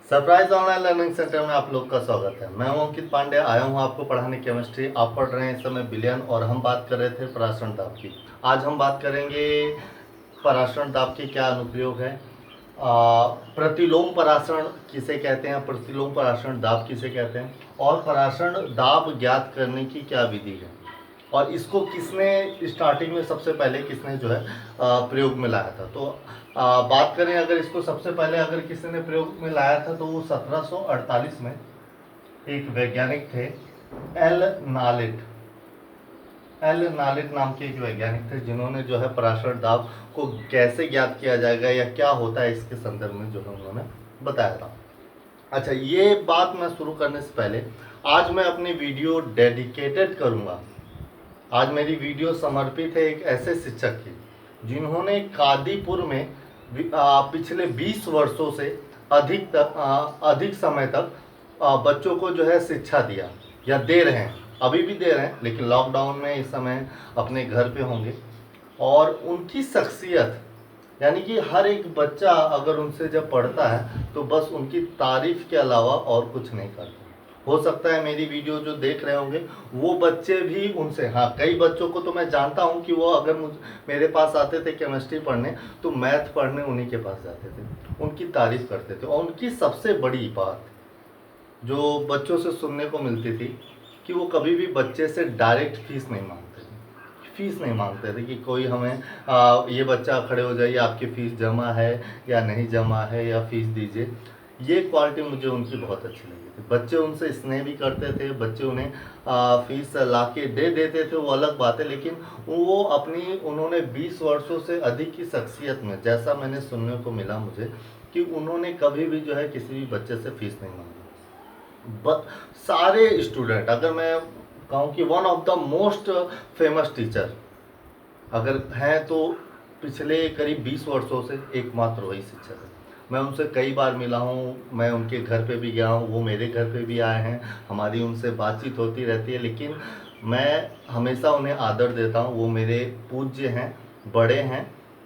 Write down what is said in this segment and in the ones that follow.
Surprise online learning centre में आप लोग का स्वागत है। मैं हूं अंकित पांडे, आया हूं आपको पढ़ाने केमिस्ट्री। आप पढ़ रहे हैं इस समय विलयन और हम बात कर रहे थे पराशरण दाब की। आज हम बात करेंगे पराशरण दाब के क्या अनुप्रयोग है, प्रतिलोम पराशरण किसे कहते हैं, प्रतिलोम पराशरण दाब किसे कहते हैं, और पराशरण दाब ज्ञात करने की क्या विधि है, और इसको किसने स्टार्टिंग में सबसे पहले किसने जो है प्रयोग में लाया था। तो बात करें अगर इसको सबसे पहले अगर किसी ने प्रयोग में लाया था तो वो 1748 में एक वैज्ञानिक थे, एल नालेट। एल नालेट नाम के एक वैज्ञानिक थे जिन्होंने जो है पराशरण दाब को कैसे ज्ञात किया जाएगा या क्या होता है इसके संदर्भ में जो है उन्होंने बताया था। अच्छा, ये बात मैं शुरू करने से पहले आज मैं अपनी वीडियो डेडिकेटेड करूँगा। आज मेरी वीडियो समर्पित है एक ऐसे शिक्षक की जिन्होंने कादीपुर में पिछले 20 वर्षों से अधिक समय तक बच्चों को जो है शिक्षा दिया या दे रहे हैं, अभी भी दे रहे हैं, लेकिन लॉकडाउन में इस समय अपने घर पे होंगे। और उनकी शख्सियत यानी कि हर एक बच्चा अगर उनसे जब पढ़ता है तो बस उनकी तारीफ के अलावा और कुछ नहीं करता। हो सकता है मेरी वीडियो जो देख रहे होंगे वो बच्चे भी उनसे, हाँ कई बच्चों को तो मैं जानता हूँ कि वो अगर मेरे पास आते थे केमिस्ट्री पढ़ने तो मैथ पढ़ने उन्हीं के पास जाते थे, उनकी तारीफ करते थे। और उनकी सबसे बड़ी बात जो बच्चों से सुनने को मिलती थी कि वो कभी भी बच्चे से डायरेक्ट फीस नहीं मांगते थे। फीस नहीं मांगते थे कि कोई हमें ये बच्चा खड़े हो जाइए, आपकी फ़ीस जमा है या नहीं जमा है या फ़ीस दीजिए। ये क्वालिटी मुझे उनकी बहुत अच्छी लगी थी। बच्चे उनसे स्नेह भी करते थे, बच्चे उन्हें फीस ला के दे देते थे, वो अलग बात है, लेकिन वो उन्होंने 20 वर्षों से अधिक की शख्सियत में जैसा मैंने सुनने को मिला मुझे कि उन्होंने कभी भी जो है किसी भी बच्चे से फीस नहीं मांगी। सारे स्टूडेंट, अगर मैं कहूँ कि one of the most famous teacher अगर हैं तो पिछले करीब 20 वर्षों से एकमात्र वही शिक्षक है। मैं उनसे कई बार मिला हूँ, मैं उनके घर पे भी गया हूँ, वो मेरे घर पे भी आए हैं, हमारी उनसे बातचीत होती रहती है, लेकिन मैं हमेशा उन्हें आदर देता हूँ। वो मेरे पूज्य हैं, बड़े हैं।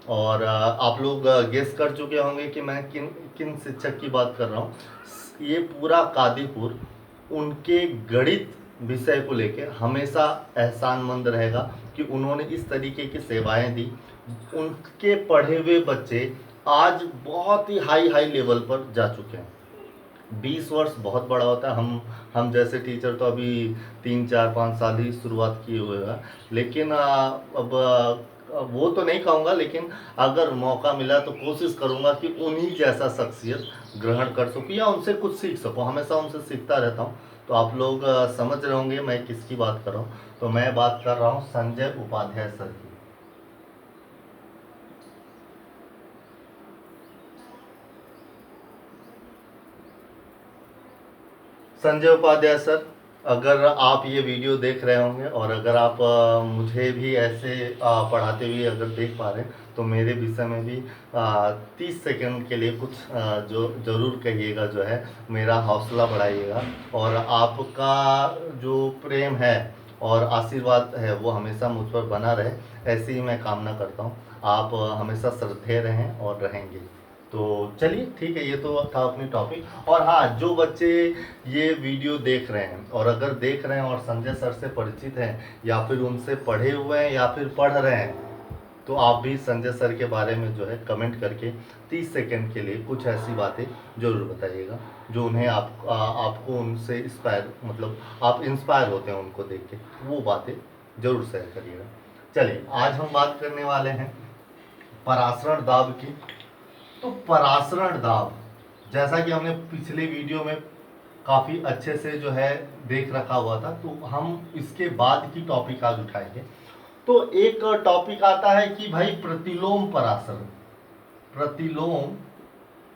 और आप लोग गेस कर चुके होंगे कि मैं किन किन शिक्षक की बात कर रहा हूँ। ये पूरा कादीपुर उनके गणित विषय को लेकर हमेशा एहसानमंद रहेगा कि उन्होंने इस तरीके की सेवाएं दी। उनके पढ़े हुए बच्चे आज बहुत ही हाई लेवल पर जा चुके हैं। 20 वर्ष बहुत बड़ा होता है। हम जैसे टीचर तो अभी 3 4 5 साल ही शुरुआत किए हुए हैं, लेकिन अब वो तो नहीं कहूँगा, लेकिन अगर मौका मिला तो कोशिश करूँगा कि उन्हीं जैसा शख्सियत ग्रहण कर सकूँ या उनसे कुछ सीख सकूँ। हमेशा उनसे सीखता रहता हूँ। तो आप लोग समझ रहे होंगे मैं किसकी बात कर रहा हूँ। तो मैं बात कर रहा हूँ संजय उपाध्याय सर की। संजय उपाध्याय सर, अगर आप ये वीडियो देख रहे होंगे और अगर आप मुझे भी ऐसे पढ़ाते हुए अगर देख पा रहे हैं तो मेरे विषय में भी 30 सेकंड के लिए कुछ जो ज़रूर कहिएगा, जो है मेरा हौसला बढ़ाइएगा। और आपका जो प्रेम है और आशीर्वाद है वो हमेशा मुझ पर बना रहे, ऐसी ही मैं कामना करता हूँ। आप हमेशा श्रद्धेय रहें और रहेंगे। तो चलिए ठीक है, ये तो था अपनी टॉपिक। और हाँ, जो बच्चे ये वीडियो देख रहे हैं और अगर देख रहे हैं और संजय सर से परिचित हैं या फिर उनसे पढ़े हुए हैं या फिर पढ़ रहे हैं, तो आप भी संजय सर के बारे में जो है कमेंट करके 30 सेकंड के लिए कुछ ऐसी बातें ज़रूर बताइएगा जो उन्हें आपको उनसे इंस्पायर, मतलब आप इंस्पायर होते हैं उनको देख के, वो बातें ज़रूर शेयर करिएगा। चलिए, आज हम बात करने वाले हैं पराशरण दाब की। तो पराशरण दाब, जैसा कि हमने पिछले वीडियो में काफ़ी अच्छे से जो है देख रखा हुआ था, तो हम इसके बाद की टॉपिक आज उठाएंगे। तो एक टॉपिक आता है कि भाई प्रतिलोम पराशरण, प्रतिलोम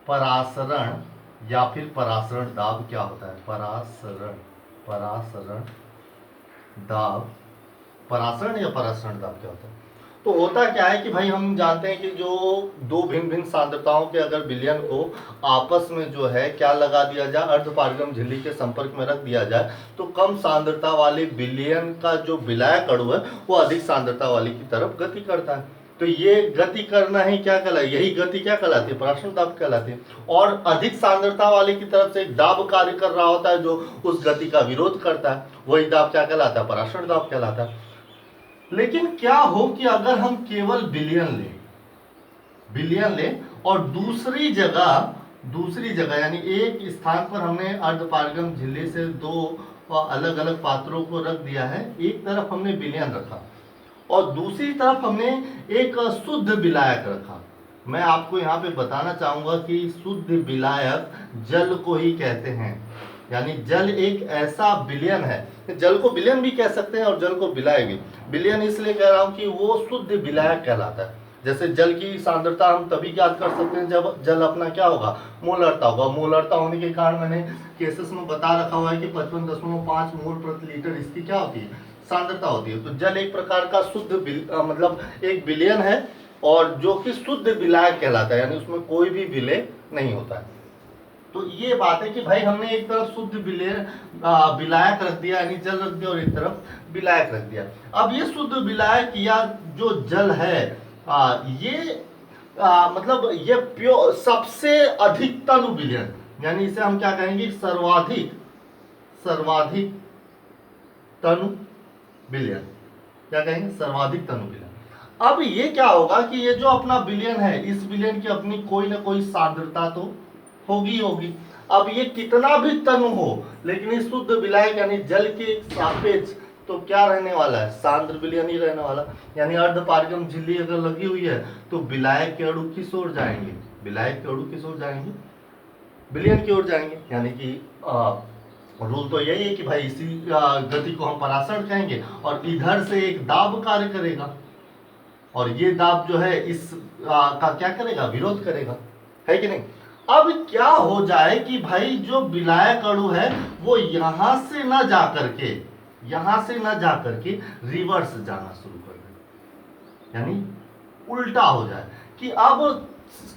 पराशरण या फिर पराशरण दाब क्या होता है। पराशरण दाब, पराशरण या पराशरण दाब क्या होता है। तो होता क्या है कि भाई हम जानते हैं कि जो दो भिन्न भिन्न सांद्रताओं के अगर विलयन को आपस में जो है क्या लगा दिया जाए, अर्धपारगम झिल्ली के संपर्क में रख दिया जाए, तो कम सांद्रता वाले विलयन का जो विलायक अणु है वो अधिक सांद्रता वाली की तरफ गति करता है। तो ये गति करना ही क्या कहलाए, यही गति क्या कहलाती है, पराशरण दाब कहलाती है। और अधिक सांद्रता वाले की तरफ से एक दाब कार्य कर रहा होता है जो उस गति का विरोध करता है, वही दाब क्या कहलाता है, पराशरण दाब कहलाता है। लेकिन क्या हो कि अगर हम केवल बिलियन ले और दूसरी जगह यानी एक स्थान पर हमने अर्धपारगम झिल्ली से दो अलग अलग पात्रों को रख दिया है, एक तरफ हमने बिलियन रखा और दूसरी तरफ हमने एक शुद्ध विलायक रखा। मैं आपको यहाँ पे बताना चाहूंगा कि शुद्ध विलायक जल को ही कहते हैं, यानी जल एक ऐसा विलयन है, जल को विलयन भी कह सकते हैं और जल को विलायक भी। विलयन इसलिए कह रहा हूं कि वो शुद्ध विलायक कहलाता है। जैसे जल की सांद्रता हम तभी ज्ञात कर सकते हैं जब जल अपना क्या होगा, मोलरता होगा। मोलरता होने के कारण मैंने केसेस में बता रखा हुआ है कि 55.5 मोल प्रति लीटर इसकी क्या होती है, सांद्रता होती है। तो जल एक प्रकार का शुद्ध मतलब एक विलयन है और जो कि शुद्ध विलायक कहलाता है, यानी उसमें कोई भी विलय नहीं होता है। तो ये बात है कि भाई हमने एक तरफ शुद्ध विलायक रख दिया यानी जल रख दिया और एक तरफ विलायक रख दिया। अब ये शुद्ध विलायक या जो जल है ये मतलब ये प्योर सबसे अधिक तनु विलयन, यानी इसे हम क्या कहेंगे, सर्वाधिक तनु विलयन, क्या कहेंगे, सर्वाधिक तनु विलयन। अब ये क्या होगा कि ये जो अपना विलयन है, इस विलयन की अपनी कोई ना कोई सांद्रता तो होगी। अब ये कितना भी तनु हो लेकिन इस शुद्ध विलायक यानी जल के सापेक्ष तो क्या रहने वाला है, सांद्र विलयन ही रहने वाला। यानी अर्धपारगम झिल्ली अगर लगी हुई है तो विलायक के अणु किस ओर जाएंगे, विलायक के अणु किस ओर जाएंगे, विलयन की ओर जाएंगे। यानी कि रूल तो यही है कि भाई इसी गति को हम परासरण कहेंगे और इधर से एक दाब कार्य करेगा और ये दाब जो है इस का क्या करेगा, विरोध करेगा, है कि नहीं। अब क्या हो जाए कि भाई जो विलायक अणु है वो यहां से न जा करके रिवर्स जाना शुरू कर दे, यानी उल्टा हो जाए कि अब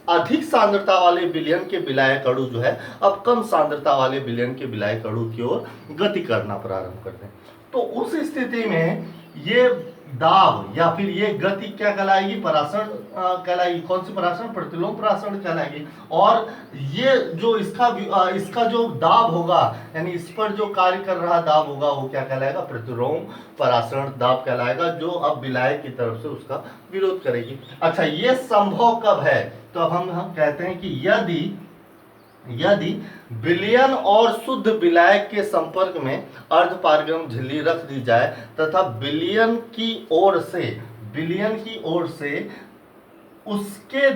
अधिक सांद्रता वाले विलयन के विलायक अणु जो है अब कम सांद्रता वाले विलयन के विलायक अणु की ओर गति करना प्रारंभ करते हैं। तो उस स्थिति में ये दाब या फिर ये गति क्या कहलाएगी, परासरण कहलाएगी। कौन सी परासरण, प्रतिलोम परासरण कहलाएगी। और ये जो इसका जो दाब होगा यानी इस पर जो कार्य कर रहा दाब होगा वो क्या कहलाएगा, प्रतिलोम परासरण दाब कहलाएगा, जो अब विलायक की तरफ से उसका विरोध करेगी। अच्छा, ये संभव कब है, तो अब हम कहते हैं कि यदि विलयन और शुद्ध विलायक के संपर्क में अर्धपारगम झिल्ली रख दी जाए तथा विलयन की ओर से उसके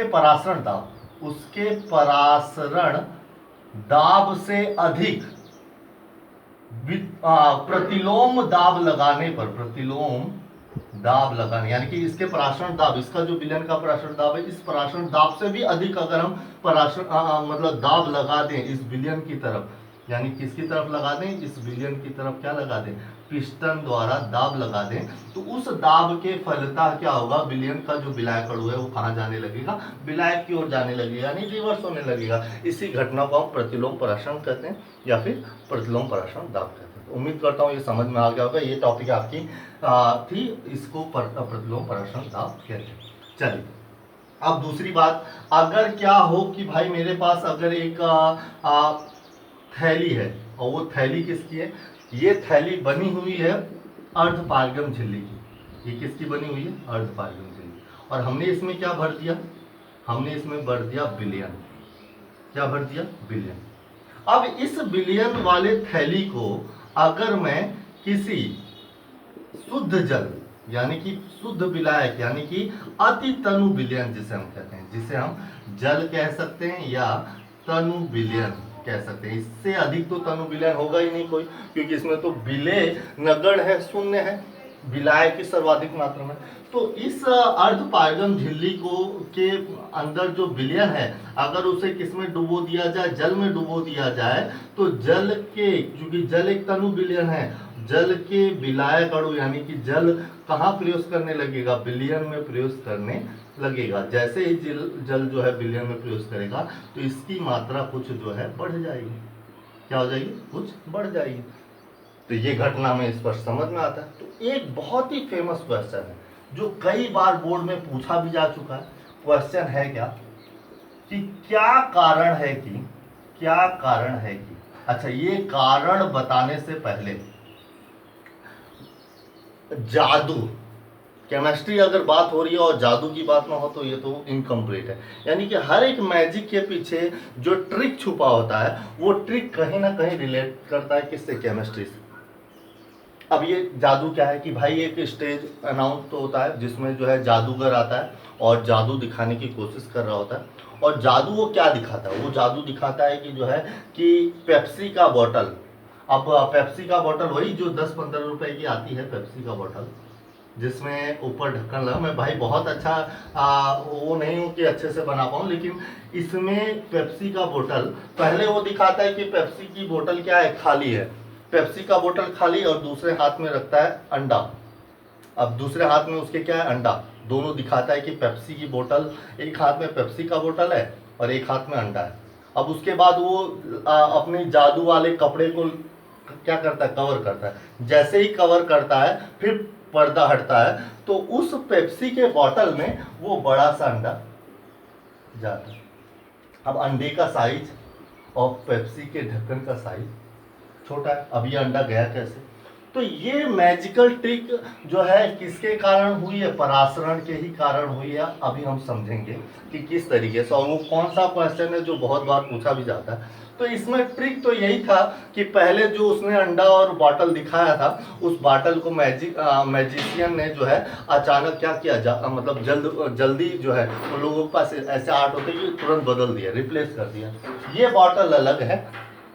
परासरण दाब से अधिक प्रतिलोम दाब लगाने यानी कि इसके परासरण दाब, इसका जो विलयन का परासरण दाब है, इस परासरण दाब से भी अधिक अगर हम परासरण मतलब दाब लगा दें इस विलयन की तरफ, यानी किसकी तरफ लगा दें, इस विलयन की तरफ क्या लगा दें, पिस्टन द्वारा दाब लगा दें, तो उस दाब के फलता क्या होगा, विलयन का जो विलायक अणु है वो कहाँ जाने लगेगा, विलायक की ओर जाने लगेगा, यानी रिवर्स होने लगेगा। इसी घटना को हम प्रतिलोम परासरण कहते हैं या फिर प्रतिलोम परासरण दाब कहते हैं। उम्मीद करता हूँ ये समझ में आ गया होगा। ये टॉपिक आपकी थी, इसको प्रतिलोम परासरण दाब कहते हैं। चलिए अब दूसरी बात, अगर क्या हो कि भाई मेरे पास अगर एक थैली है और वो थैली किसकी है, ये थैली बनी हुई है अर्धपारगम झिल्ली की। ये किसकी बनी हुई है, अर्धपारगम झिल्ली। और हमने इसमें क्या भर दिया, हमने इसमें भर दिया विलयन। क्या भर दिया, विलयन। अब इस विलयन वाले थैली को अगर मैं किसी शुद्ध जल यानी कि शुद्ध विलायक यानी कि अति तनु विलयन जिसे हम कहते हैं, जिसे हम जल कह सकते हैं या तनु विलयन कह सकते हैं। इससे अधिक तो तनु विलयन होगा ही नहीं कोई, क्योंकि इसमें तो विलय नगण्य है, शून्य है, विलायक की सर्वाधिक मात्रा में। तो इस अर्धपारगम झिल्ली को के अंदर जो विलयन है अगर उसे किसमें डुबो दिया जाए, जल में डुबो दिया जाए, तो जल के, क्योंकि जल एक तनु विलयन है, जल के विलायक अणु यानी कि जल कहाँ प्रवेश करने लगेगा, विलयन में प्रवेश करने लगेगा। जैसे ही जल जो है विलयन में प्रवेश करेगा तो इसकी मात्रा कुछ जो है बढ़ जाएगी। क्या हो जाएगी, कुछ बढ़ जाएगी। तो ये घटना में स्पष्ट समझ में आता है। तो एक बहुत ही फेमस क्वेश्चन है जो कई बार बोर्ड में पूछा भी जा चुका है। क्वेश्चन है क्या कि क्या कारण है कि अच्छा, ये कारण बताने से पहले जादू, केमिस्ट्री अगर बात हो रही है और जादू की बात ना हो तो ये तो इनकम्प्लीट है। यानी कि हर एक मैजिक के पीछे जो ट्रिक छुपा होता है वो ट्रिक कहीं ना कहीं रिलेट करता है किससे, केमिस्ट्री से। अब ये जादू क्या है कि भाई एक स्टेज अनाउंस तो होता है जिसमें जो है जादूगर आता है और जादू दिखाने की कोशिश कर रहा होता है। और जादू वो क्या दिखाता है, वो जादू दिखाता है कि जो है कि पेप्सी का बोतल, अब पेप्सी का बोतल वही जो 10-15 रुपए की आती है पेप्सी का बोतल, जिसमें ऊपर ढक्कन लगा। मैं भाई बहुत अच्छा वो नहीं हूँ कि अच्छे से बना पाऊँ, लेकिन इसमें पेप्सी का बोतल पहले वो दिखाता है कि पेप्सी की बोतल क्या है, खाली है। पेप्सी का बोतल खाली और दूसरे हाथ में रखता है अंडा। अब दूसरे हाथ में उसके क्या है, अंडा। दोनों दिखाता है कि पेप्सी की बोतल, एक हाथ में पेप्सी का बोतल है और एक हाथ में अंडा है। अब उसके बाद वो अपने जादू वाले कपड़े को क्या करता है, कवर करता है। जैसे ही कवर करता है फिर पर्दा हटता है तो उस पेप्सी के बोतल में वो बड़ा सा अंडा जाता है। अब अंडे का साइज और पेप्सी के ढक्कन का साइज छोटा है। अब ये अंडा गया कैसे? तो ये मैजिकल ट्रिक जो है किसके कारण हुई है, पराशरण के ही कारण हुई है। अभी हम समझेंगे कि किस तरीके से, और वो कौन सा क्वेश्चन है जो बहुत बार पूछा भी जाता है। तो इसमें ट्रिक तो यही था कि पहले जो उसने अंडा और बॉटल दिखाया था, उस बॉटल को मैजिशियन ने जो है अचानक क्या किया, मतलब जल्दी जो है उन लोगों के पास ऐसे आर्ट होते हैं कि तुरंत बदल दिया, रिप्लेस कर दिया। ये बॉटल अलग है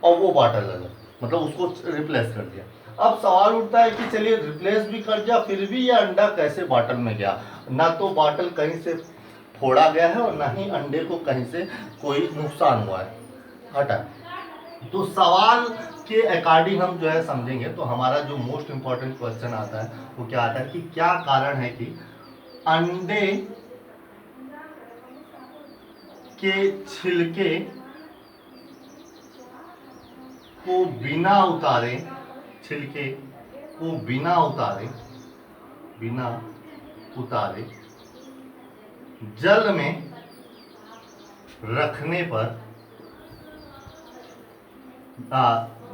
और वो बॉटल अलग, मतलब उसको रिप्लेस कर दिया। अब सवाल उठता है कि चलिए रिप्लेस भी कर दिया, फिर भी ये अंडा कैसे बॉटल में गया? ना तो बॉटल कहीं से फोड़ा गया है और ना ही अंडे को कहीं से कोई नुकसान हुआ है, हटा। तो सवाल के अकॉर्डिंग हम जो है समझेंगे तो हमारा जो मोस्ट इंपॉर्टेंट क्वेश्चन आता है वो क्या आता है कि क्या कारण है कि अंडे के छिलके को बिना उतारे, छिलके को बिना उतारे जल में रखने पर,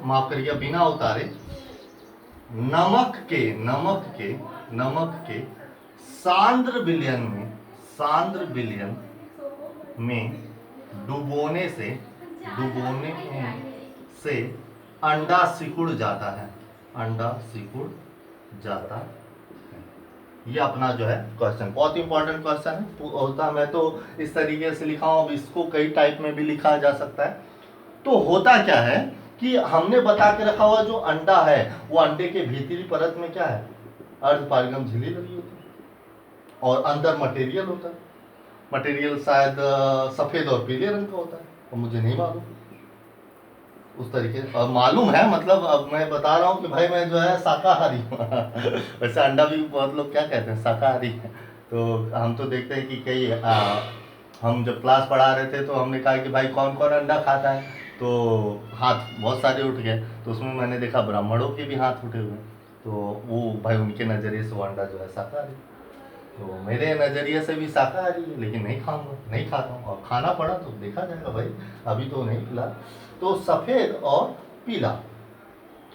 माफ करिएगा, बिना उतारे नमक के सांद्र विलयन में डुबोने से अंडा सिकुड़ जाता है, ये अपना जो है क्वेश्चन बहुत इंपॉर्टेंट क्वेश्चन है होता। मैं तो इस तरीके से लिखा हूँ, इसको कई टाइप में भी लिखा जा सकता है। तो होता क्या है कि हमने बता के रखा हुआ जो अंडा है वो अंडे के भीतरी परत में क्या है, अर्धपारगम झिल्ली लगी होती है और अंदर मटेरियल होता है। मटेरियल शायद सफेद और पीले रंग का होता है, और मुझे नहीं मालूम उस तरीके से। और मालूम है मतलब अब मैं बता रहा हूँ कि भाई मैं जो है शाकाहारी हूँ वैसे अंडा भी बहुत लोग क्या कहते हैं, शाकाहारी है। तो हम तो देखते हैं कि कई हम जब क्लास पढ़ा रहे थे तो हमने कहा कि भाई कौन कौन अंडा खाता है, तो हाथ बहुत सारे उठ गए। तो उसमें मैंने देखा ब्राह्मणों के भी हाथ उठे हुए, तो वो भाई उनके नज़रिए से वो अंडा जो है शाकाहारी। तो मेरे नज़रिए से भी शाकाहारी है, लेकिन नहीं खाऊंगा, नहीं खाता हूँ। और खाना पड़ा तो देखा जाएगा भाई, अभी तो नहीं फिलहाल। तो सफ़ेद और पीला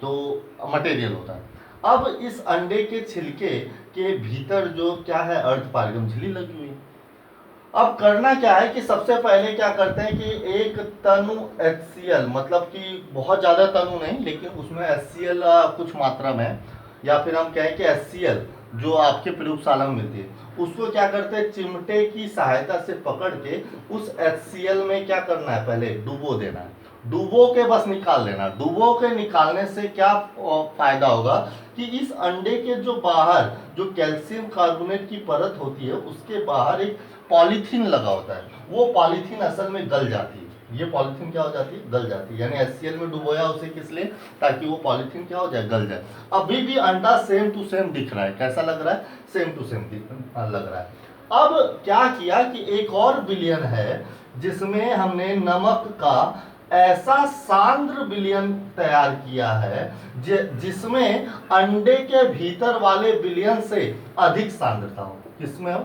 तो मटेरियल होता है। अब इस अंडे के छिलके के भीतर जो क्या है, अर्धपारगम झिल्ली लगी हुई है। अब करना क्या है कि सबसे पहले क्या करते हैं कि एक तनु HCl, मतलब कि बहुत ज़्यादा तनु नहीं लेकिन उसमें HCl कुछ मात्रा में, या फिर हम कहें कि HCl जो आपके प्रयोगशाला में मिलती है, उसको क्या करते हैं चिमटे की सहायता से पकड़ के उस HCl में क्या करना है, पहले डुबो देना है। डुबो के बस निकाल लेना। डुबो के निकालने से क्या फायदा होगा कि इस अंडे के जो बाहर जो कैल्शियम कार्बोनेट की परत होती है उसके बाहर एक पॉलीथीन लगा होता है, वो पॉलीथीन असल में गल जाती है। ये पॉलीथीन क्या हो जाती है, गल जाती है। यानी HCl में डुबोया उसे किस लिए, ताकि वो पॉलीथीन क्या हो जाए, गल जाए। अभी भी अंडा सेम टू सेम दिख रहा है, कैसा लग रहा है, सेम टू सेम लग रहा है। अब क्या किया कि एक और विलयन है जिसमें हमने नमक का ऐसा सांद्र विलयन तैयार किया है जिसमें अंडे के भीतर वाले विलयन से अधिक सांद्रता हो। किसमें हो?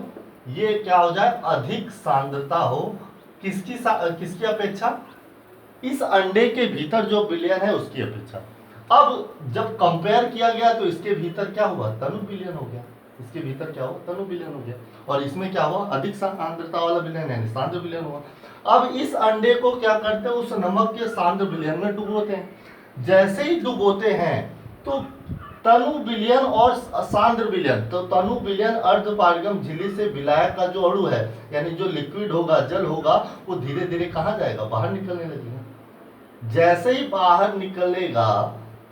ये क्या हो जाए? अधिक सांद्रता हो। किसकी अपेक्षा? इस अंडे के भीतर जो विलयन है उसकी अपेक्षा। अब जब कंपेयर किया गया तो इसके भीतर क्या हुआ? तनु विलयन हो गया। इसके भीतर क्या हुआ? तनु विलयन हो गया। और इसमें क्या हुआ? अधिक सांद्रता वाला विलयन यानी सांद्र विलयन हुआ। अब इस अंडे को क्या करते हैं? उस नमक के सांद्र विलयन में डुबोते हैं। जैसे ही डुबोते हैं तो तनु विलयन और सांद्र विलयन, तो तनु विलयन अर्धपारगम झिल्ली से विलायक का जो अणु है यानी जो लिक्विड होगा, जल होगा, वो धीरे धीरे कहाँ जाएगा? बाहर निकलने लगेगा। जैसे ही बाहर निकलेगा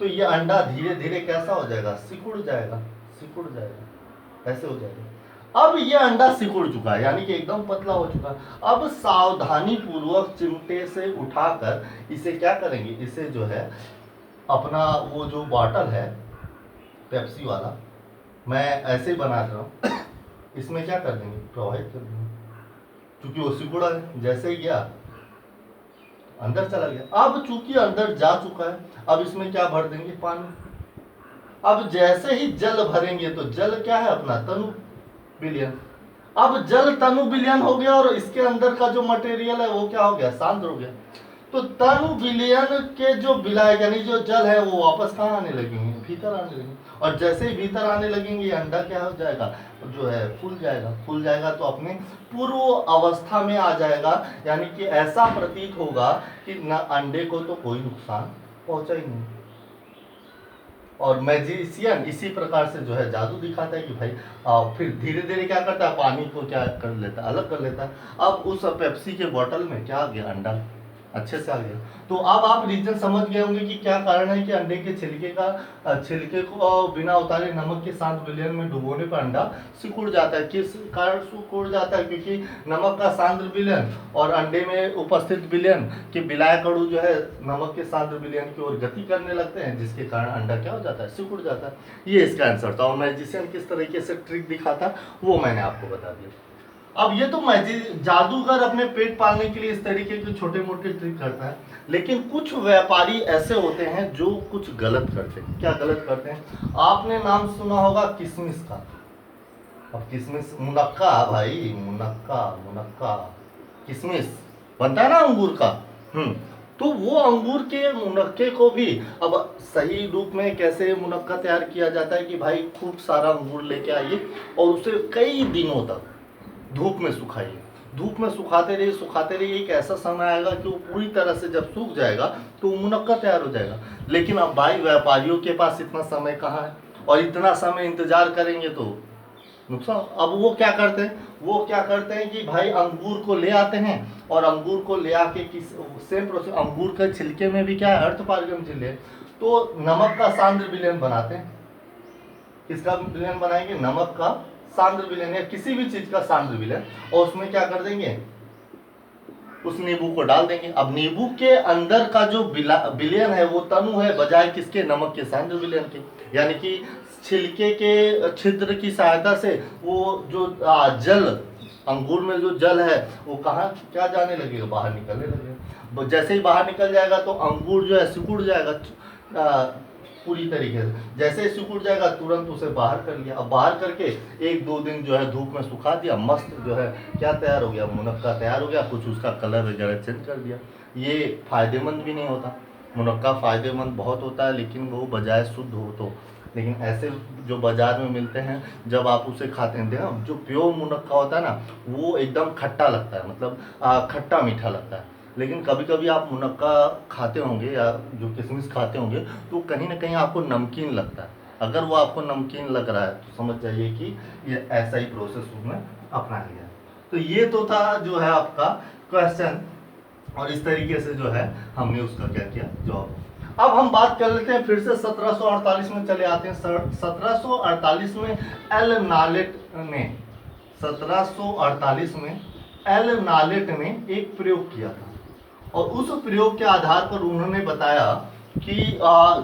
तो ये अंडा धीरे धीरे कैसा हो जाएगा? सिकुड़ जाएगा। सिकुड़ जाएगा, ऐसे हो जाएगा। अब ये अंडा सिकुड़ चुका है यानी कि एकदम पतला हो चुका है। अब सावधानी पूर्वक चिमटे से उठाकर इसे क्या करेंगे? इसे जो है अपना वो जो बॉटल है पेप्सी वाला, मैं ऐसे ही बना रहा हूँ, इसमें क्या कर देंगे? प्रवाहित कर देंगे। क्योंकि वो सिकुड़ा है, जैसे ही गया अंदर चला गया। अब चूंकि अंदर जा चुका है, अब इसमें क्या भर देंगे? पानी। अब जैसे ही जल भरेंगे तो जल क्या है? अपना तनु विलयन। अब जल तनु विलयन हो गया और इसके अंदर का जो मटेरियल है वो क्या हो गया? सांद्र हो गया। तो तनु विलयन के जो विलायक यानी जो जल है वो वापस कहाँ आने लगेंगे? भीतर आने लगेंगे। और जैसे ही भीतर आने लगेंगे अंडा क्या हो जाएगा? जो है फूल जाएगा। फूल जाएगा तो अपने पूर्व अवस्था में आ जाएगा, यानी कि ऐसा प्रतीत होगा कि न अंडे को तो कोई नुकसान पहुंचा ही नहीं। और मैजिशियन इसी प्रकार से जो है जादू दिखाता है कि भाई फिर धीरे धीरे क्या करता है? पानी को क्या कर लेता है? अलग कर लेता है। अब उस पेप्सी के बोतल में क्या आ गया? अंडा अच्छे से आ गया। तो अब आप रीजन समझ गए होंगे कि क्या कारण है कि अंडे के छिलके को बिना उतारे नमक के सांद्र विलयन में डुबोने पर अंडा सिकुड़ जाता है। किस कारण सिकुड़ जाता है? क्योंकि नमक का सांद्र विलयन और अंडे में उपस्थित विलयन के विलायक अणु जो है नमक के सांद्र विलयन की ओर गति करने लगते हैं, जिसके कारण अंडा क्या हो जाता है? सिकुड़ जाता है। ये इसका आंसर था। और मैजिशियन किस तरीके से ट्रिक दिखाता वो मैंने आपको बता दिया। अब ये तो जादूगर अपने पेट पालने के लिए इस तरीके के छोटे मोटे ट्रिक करता है, लेकिन कुछ व्यापारी ऐसे होते हैं जो कुछ गलत करते हैं। क्या गलत करते हैं? आपने नाम सुना होगा किशमिश का। अब किशमिश मुनक्का भाई, मुनक्का किशमिश बनता है ना अंगूर का। तो वो अंगूर के मुनक्के को भी अब सही रूप में कैसे मुनक्का तैयार किया जाता है कि भाई खूब सारा अंगूर लेके आइए और उसे कई दिनों तक धूप में सुखाइए। धूप में सुखाते रहिए। एक ऐसा समय आएगा कि वो पूरी तरह से जब सूख जाएगा तो मुनक्का तैयार हो जाएगा। लेकिन अब भाई व्यापारियों के पास इतना समय कहाँ है, और इतना समय इंतजार करेंगे तो नुकसान। अब वो क्या करते हैं कि भाई अंगूर को ले आते हैं और अंगूर को ले आके सेम प्रोसेस, अंगूर के छिलके में भी क्या है? अर्धपारगम झिल्ली है। तो नमक का सांद्र विलयन बनाते हैं। किसका विलयन बनाएंगे? नमक का सांद्र विलयन या किसी भी चीज का सांद्र विलयन, और उसमें क्या कर देंगे? उस नींबू को डाल देंगे। अब नींबू के अंदर का जो विलयन है वो तनु है, बजाय किसके? नमक के सांद्र विलयन के। यानी कि छिलके के छिद्र की सहायता से वो जो जल, अंगूर में जो जल है वो कहाँ क्या जाने लगेगा? बाहर निकलने लगेगा। जैसे ही बाहर निकल जाएगा तो अंगूर जो है सिकुड़ जाएगा पूरी तरीके से। जैसे ही सिकुड़ जाएगा तुरंत उसे बाहर कर लिया। अब बाहर करके 1-2 दिन जो है धूप में सुखा दिया, मस्त जो है क्या तैयार हो गया? मुनक्का तैयार हो गया। कुछ उसका कलर वगैरह चेंज कर दिया। ये फायदेमंद भी नहीं होता। मुनक्का फायदेमंद बहुत होता है, लेकिन वो बजाय शुद्ध हो तो। लेकिन ऐसे जो बाजार में मिलते हैं जब आप उसे खाते हैं ना, जो प्योर मुनक्का होता है ना वो एकदम खट्टा लगता है, मतलब खट्टा मीठा लगता है। लेकिन कभी कभी आप मुनक्का खाते होंगे या जो किशमिश खाते होंगे तो कहीं ना कहीं आपको नमकीन लगता है। अगर वो आपको नमकीन लग रहा है तो समझ जाइए कि ये ऐसा ही प्रोसेस उसमें अपना लिया। तो ये तो था जो है आपका क्वेश्चन, और इस तरीके से जो है हमने उसका क्या किया? जवाब। अब हम बात कर लेते हैं फिर से 1748 में चले आते हैं। 1748 में एल नालेट ने एक प्रयोग किया था, और उस प्रयोग के आधार पर उन्होंने बताया कि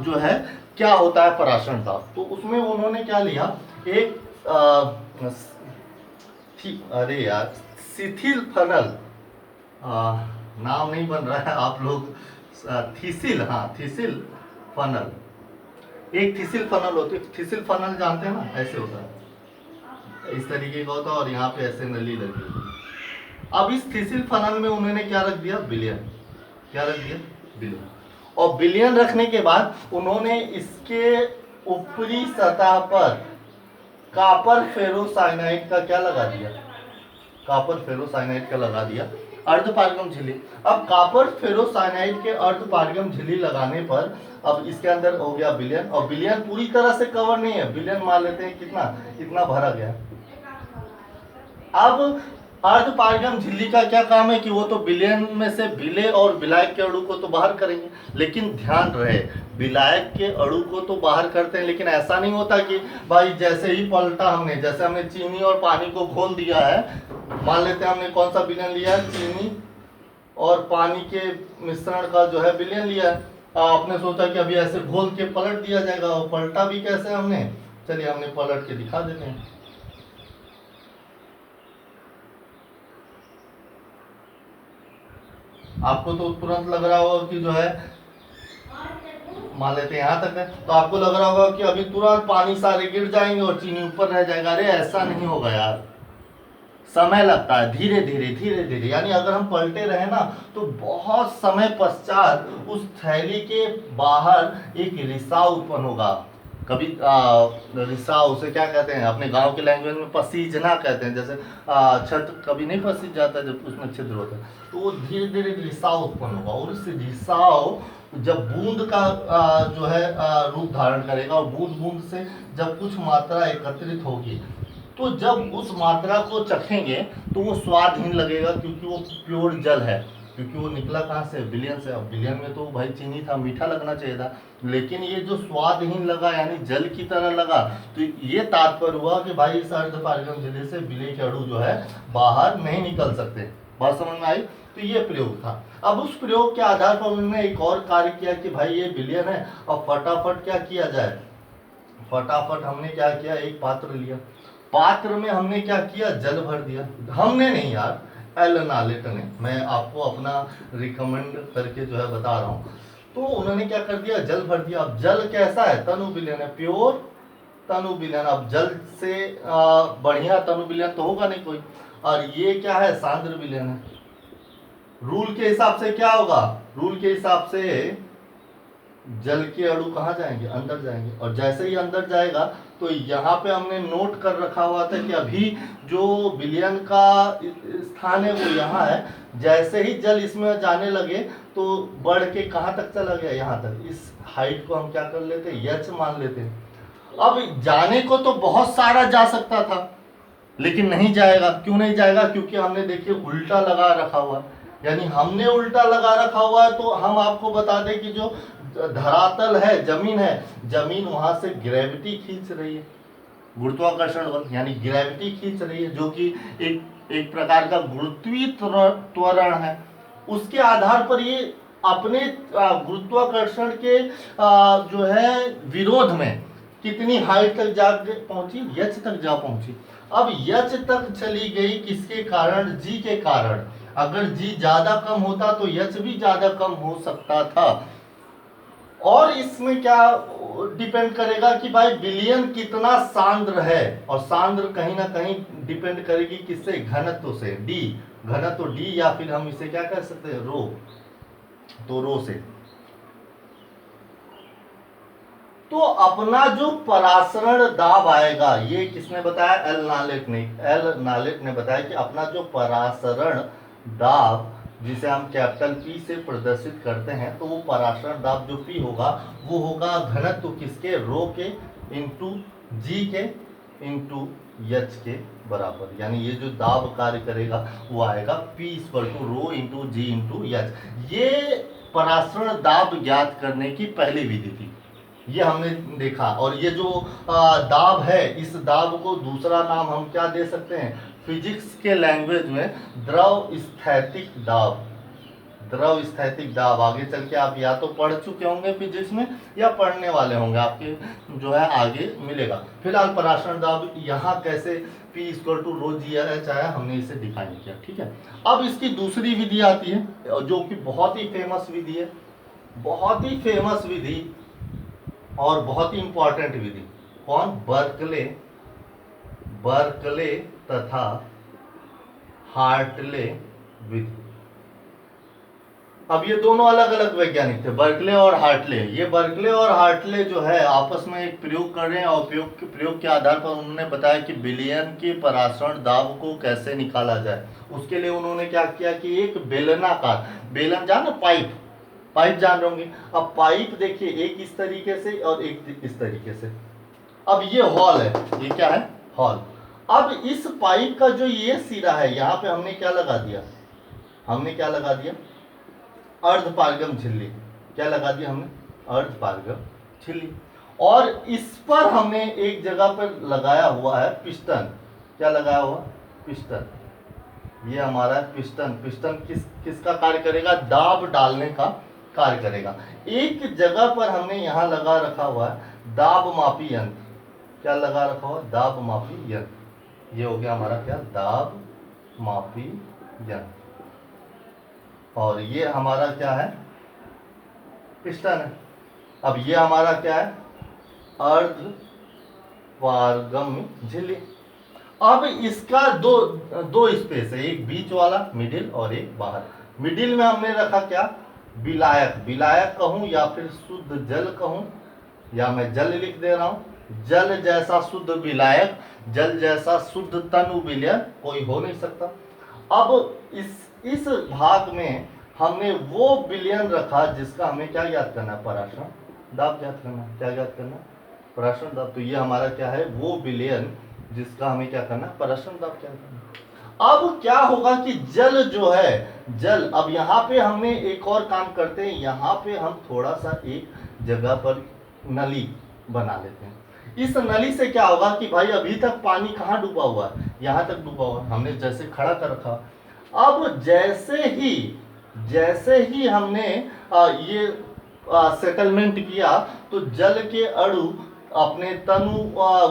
जो है क्या होता है पराशरण दाब। तो उसमें उन्होंने क्या लिया? एक अरे यार शिथिल फनल, नाम नहीं बन रहा है, आप लोग थीसिल, हाँ थीसिल फनल, एक थीसिल फनल होती है। थीसिल फनल जानते हैं ना, ऐसे होता है, इस तरीके का होता है और यहाँ पे ऐसे नली लगी होती है। अब इस थीसिल फनल में उन्होंने क्या रख दिया, विलयन, क्या रख दिया, विलयन। और विलयन रखने के बाद उन्होंने इसके ऊपरी सतह पर कॉपर फेरोसाइनाइड का क्या लगा दिया, कॉपर फेरोसाइनाइड का लगा दिया, अर्धपारगम झिल्ली। अब कॉपर फेरोसाइनाइड के अर्धपारगम झिल्ली लगाने पर अब इसके अंदर हो गया विलयन, और विलयन पूरी तरह से कवर नहीं है, विलयन मान लेते हैं कितना, इतना भरा गया। अब अर्धपारगम झिल्ली का क्या काम है कि वो तो विलयन में से विलेय और विलायक के अणु को तो बाहर करेंगे, लेकिन ध्यान रहे विलायक के अणु को तो बाहर करते हैं, लेकिन ऐसा नहीं होता कि भाई जैसे ही पलटा हमने, जैसे हमने चीनी और पानी को घोल दिया है, मान लेते हैं हमने कौन सा विलयन लिया है, चीनी और पानी के मिश्रण का जो है विलयन लिया है। आपने सोचा कि अभी ऐसे घोल के पलट दिया जाएगा, और पलटा भी कैसे हमने, चलिए हमने पलट के दिखा देते हैं। आपको तो तुरंत लग रहा होगा कि जो है, मान लेते हैं यहाँ तक है, तो आपको लग रहा होगा कि अभी तुरंत पानी सारे गिर जाएंगे और चीनी ऊपर रह जाएगा। अरे ऐसा नहीं होगा यार, समय लगता है, धीरे धीरे धीरे धीरे, यानी अगर हम पलटे रहे ना तो बहुत समय पश्चात उस थैली के बाहर एक रिसाव उत्पन्न होगा। कभी रिसाव उसे क्या कहते हैं, अपने गांव के लैंग्वेज में पसीजना कहते हैं। जैसे छत कभी नहीं पसीज जाता जब उसमें छिद्र होता है, तो वो धीरे धीरे रिसाव उत्पन्न होगा, और उस रिसाव जब बूंद का जो है रूप धारण करेगा, और बूंद बूंद से जब कुछ मात्रा एकत्रित होगी, तो जब उस मात्रा को चखेंगे तो वो स्वादहीन लगेगा, क्योंकि वो प्योर जल है, क्योंकि वो निकला कहाँ से, विलयन से। अब विलयन में तो भाई चीनी था, मीठा लगना चाहिए था, लेकिन ये जो स्वादहीन लगा यानी जल की तरह लगा, तो ये तात्पर्य हुआ कि भाई इस अर्धपारगम झिल्ली से विलय के अणु जो है बाहर नहीं निकल सकते। बात समझ में आई? तो ये प्रयोग था। अब उस प्रयोग के आधार पर उन्होंने एक और कार्य किया कि भाई ये विलयन है, और फटाफट क्या किया जाए, फटाफट हमने क्या किया, एक पात्र लिया, पात्र में हमने क्या किया, जल भर दिया। हमने नहीं यार, एल नालेट ने, मैं आपको अपना रिकमेंड करके जो है बता रहा हूँ। तो उन्होंने क्या कर दिया, जल भर दिया। अब जल कैसा है, तनु विलयन है, प्योर तनु विलयन। अब जल से बढ़िया तनु विलयन तो होगा नहीं कोई, और ये क्या है, सांद्र विलयन है। रूल के हिसाब से क्या होगा, रूल के हिसाब से जल के अणु कहाँ जाएंगे, अंदर जाएंगे, और जैसे ही अंदर जाएगा तो यहाँ पे हमने नोट कर रखा हुआ था कि अभी जो विलयन का स्थान है वो यहाँ है। जैसे ही जल इसमें जाने लगे तो बढ़ के कहाँ तक चला गया, यहाँ तक। इस हाइट को हम क्या कर लेते हैं, यच मान लेते हैं। अब जाने को तो बहुत सारा जा सकता था, लेकिन नहीं जाएगा। क्यों नहीं जाएगा, क्योंकि हमने देखिए उल्टा लगा रखा हुआ, यानी हमने उल्टा लगा रखा हुआ है। तो हम आपको बता दें कि जो धरातल है, जमीन है, जमीन वहां से ग्रेविटी खींच रही है, गुरुत्वाकर्षण बल यानी ग्रेविटी खींच रही है, जो कि एक प्रकार का गुरुत्वीय त्वरण है। उसके आधार पर ये अपने गुरुत्वाकर्षण के जो है विरोध में कितनी हाइट तक जा पहुंची, यच तक जा पहुंची। अब यच तक चली गई किसके कारण, जी के कारण। अगर जी ज्यादा कम होता तो यच भी ज्यादा कम हो सकता था। और इसमें क्या डिपेंड करेगा कि भाई विलयन कितना सांद्र है, और सांद्र कहीं ना कहीं डिपेंड करेगी किससे, घनत्व से, डी, घनत्व डी, या फिर हम इसे क्या कह सकते हैं, रो, तो रो से। तो अपना जो परासरण दाब आएगा, ये किसने बताया, एल नालेट ने, एल नालेट ने बताया कि अपना जो परासरण दाब, जिसे हम कैपिटल पी से प्रदर्शित करते हैं, तो वो परासरण दाब जो पी होगा वो होगा घनत्व किसके, रो के इंटू जी के इंटू एच के बराबर। यानी ये जो दाब कार्य करेगा वो आएगा P equal to rho into g into h. ये परासरण दाब ज्ञात करने की पहली विधि थी, ये हमने देखा। और ये जो दाब है, इस दाब को दूसरा नाम हम क्या दे सकते हैं, फिजिक्स के लैंग्वेज में द्रव स्थैतिक दाब, द्रव स्थैतिक दाब। आगे चल के आप या तो पढ़ चुके होंगे फिजिक्स में, या पढ़ने वाले होंगे, आपके जो है आगे मिलेगा। फिलहाल परासरण दाब यहाँ कैसे P equal to rho g h आया, हमने इसे डिफाइन किया, ठीक है। अब इसकी दूसरी विधि आती है जो कि बहुत ही फेमस विधि है, बहुत ही फेमस विधि और बहुत ही इंपॉर्टेंट विधि। कौन? बर्कले, बर्कले तथा हार्टले विधि। अब ये दोनों अलग अलग वैज्ञानिक थे, बर्कले और हार्टले। ये बर्कले और हार्टले जो है आपस में एक प्रयोग कर रहे हैं और प्रयोग के आधार पर उन्होंने बताया कि विलयन के परासरण दाब को कैसे निकाला जाए। उसके लिए उन्होंने क्या किया कि एक बेलनाकार, बेलन जान पाइप, पाइप जान रहे होंगे। अब पाइप देखिए, एक इस तरीके से और एक इस तरीके से। अब ये हॉल है, ये क्या है? हॉल। अब इस पाइप का जो ये सिरा है, यहाँ पे हमने क्या लगा दिया? हमने क्या लगा दिया? अर्धपारगम झिल्ली। क्या लगा दिया हमने? अर्धपारगम झिल्ली। और इस पर हमने एक जगह पर लगाया हुआ है पिस्टन। क्या लगाया हुआ? पिस्टन। ये हमारा पिस्टन। पिस्टन किसका कार्य करेगा? दाब डालने का कार्य करेगा। एक जगह पर हमने यहाँ लगा रखा हुआ है दाब मापी यंत्र। क्या लगा रखा हुआ? दाब मापी यंत्र। ये हो गया हमारा क्या? दाब मापी यंत्र। और ये हमारा क्या है? पिस्टन है। अब ये हमारा क्या है? अर्धपारगम झिल्ली। अब इसका दो स्पेस है, एक बीच वाला मिडिल और एक बाहर। मिडिल में हमने रखा क्या? विलायक। विलायक कहूं या फिर शुद्ध जल कहूं, या मैं जल लिख दे रहा हूं। जल जैसा शुद्ध विलायक, जल जैसा शुद्ध तनु विलयन कोई हो नहीं सकता। अब इस भाग में हमने वो विलयन रखा जिसका हमें क्या ज्ञात करना है? परासरण दाब ज्ञात करना। क्या ज्ञात करना? परासरण दाब। तो ये हमारा क्या है? वो विलयन जिसका हमें क्या करना है? परासरण दाब ज्ञात करना। अब क्या होगा कि जल जो है, जल, अब यहाँ पे हमने एक और काम करते हैं, यहाँ पे हम थोड़ा सा एक जगह पर नली बना लेते हैं। इस नली से क्या होगा कि भाई अभी तक पानी कहाँ डूबा हुआ है? यहाँ तक डूबा हुआ है। हमने जैसे खड़ा कर रखा। अब जैसे ही हमने ये सेटलमेंट किया तो जल के अणु अपने तनु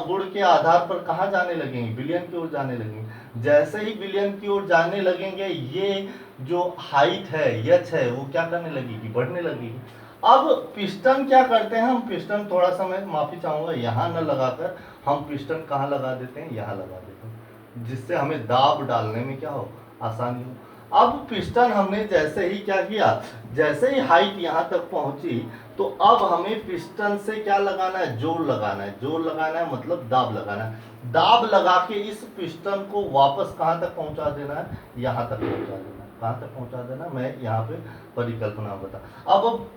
गुण के आधार पर कहाँ जाने लगेंगे? विलयन की ओर जाने लगेंगे। जैसे ही विलयन की ओर जाने लगेंगे, ये जो हाइट है, एच है, वो क्या करने लगेगी? बढ़ने लगेगी। अब पिस्टन क्या करते हैं? हम पिस्टन, थोड़ा सा मैं माफी चाहूंगा, यहाँ न लगाकर हम पिस्टन कहाँ लगा देते हैं? यहाँ लगा देते हैं, जिससे हमें दाब डालने में क्या हो? आसानी हो। अब पिस्टन हमने जैसे ही क्या किया, जैसे ही हाइट यहाँ तक पहुंची, तो अब हमें पिस्टन से क्या लगाना है? जोर लगाना है। जोर लगाना है मतलब दाब लगाना है। दाब लगा के इस पिस्टन को वापस कहाँ तक पहुंचा देना है? यहाँ तक पहुंचा देना है। कहाँ तक पहुंचा देना? मैं यहाँ पे परिकल्पना बता। अब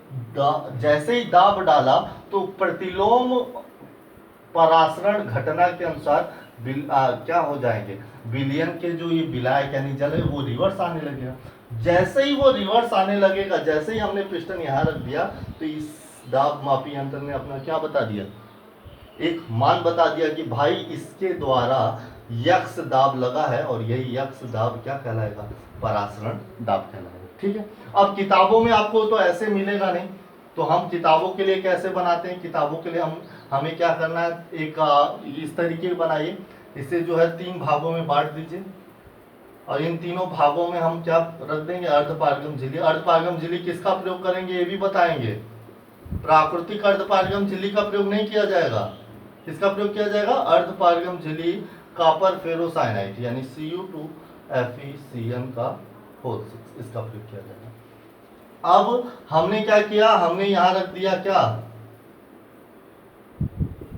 जैसे ही दाब डाला तो प्रतिलोम परासरण घटना के अनुसार क्या हो जाएंगे? विलयन के जो ये विलायक यानी जल है वो रिवर्स आने लगेगा। जैसे ही वो रिवर्स आने लगेगा, जैसे ही हमने पिस्टन यहाँ रख दिया, तो इस दाब मापी यंत्र ने अपना क्या बता दिया? एक मान बता दिया कि भाई इसके द्वारा यक्ष दाब लगा है, और यही यक्ष दाब क्या कहलाएगा? परासरण दाब कहलाएगा। ठीक है। अब किताबों में आपको तो ऐसे मिलेगा नहीं, तो हम किताबों के लिए कैसे बनाते हैं? किताबों के लिए हमें क्या करना है? एक इस तरीके बनाइए, इसे जो है 3 भागों में बांट दीजिए, और इन तीनों भागों में हम क्या रख देंगे? अर्धपारगम झिल्ली। अर्धपारगम झिल्ली किसका प्रयोग करेंगे ये भी बताएंगे। प्राकृतिक अर्धपारगम झिल्ली का प्रयोग नहीं किया जाएगा। किसका प्रयोग किया जाएगा? अर्धपारगम झिल्ली कॉपर फेरोसाइनाइड यानी Cu2FeCN का होल 6, इसका प्रयोग किया जाएगा। अब हमने क्या किया? हमने यहां रख दिया क्या?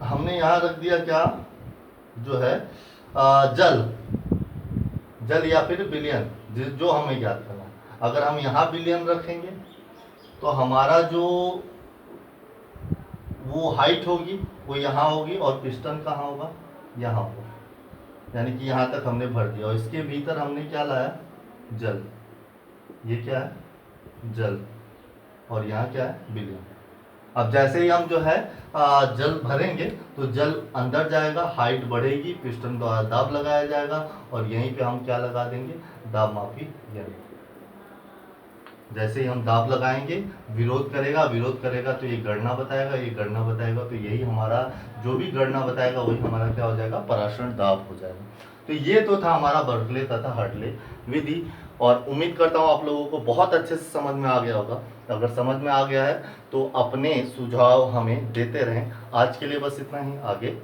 हमने यहां रख दिया क्या? जो है जल या फिर विलयन, जो हमें ज्ञात करना है। अगर हम यहाँ विलयन रखेंगे तो हमारा जो वो हाइट होगी वो यहाँ होगी, और पिस्टन कहाँ होगा? यहाँ होगा। यानी कि यहाँ तक हमने भर दिया, और इसके भीतर हमने क्या लाया? जल। ये क्या है? जल। और यहाँ क्या है? विलयन। अब जैसे ही हम जो है जल भरेंगे तो जल अंदर जाएगा, हाइट बढ़ेगी, पिस्टन द्वारा दाब लगाया जाएगा, और यहीं पे हम क्या लगा देंगे? दाब मापी यंत्र। जैसे ही हम दाब लगाएंगे विरोध करेगा तो ये गणना बताएगा, ये गणना बताएगा, तो यही हमारा जो भी गणना बताएगा वही हमारा क्या हो जाएगा, पराशरण दाब हो जाएगा। तो ये तो था हमारा बर्कले तथा हार्टले विधि, और उम्मीद करता हूँ आप लोगों को बहुत अच्छे से समझ में आ गया होगा। अगर समझ में आ गया है तो अपने सुझाव हमें देते रहें। आज के लिए बस इतना ही, आगे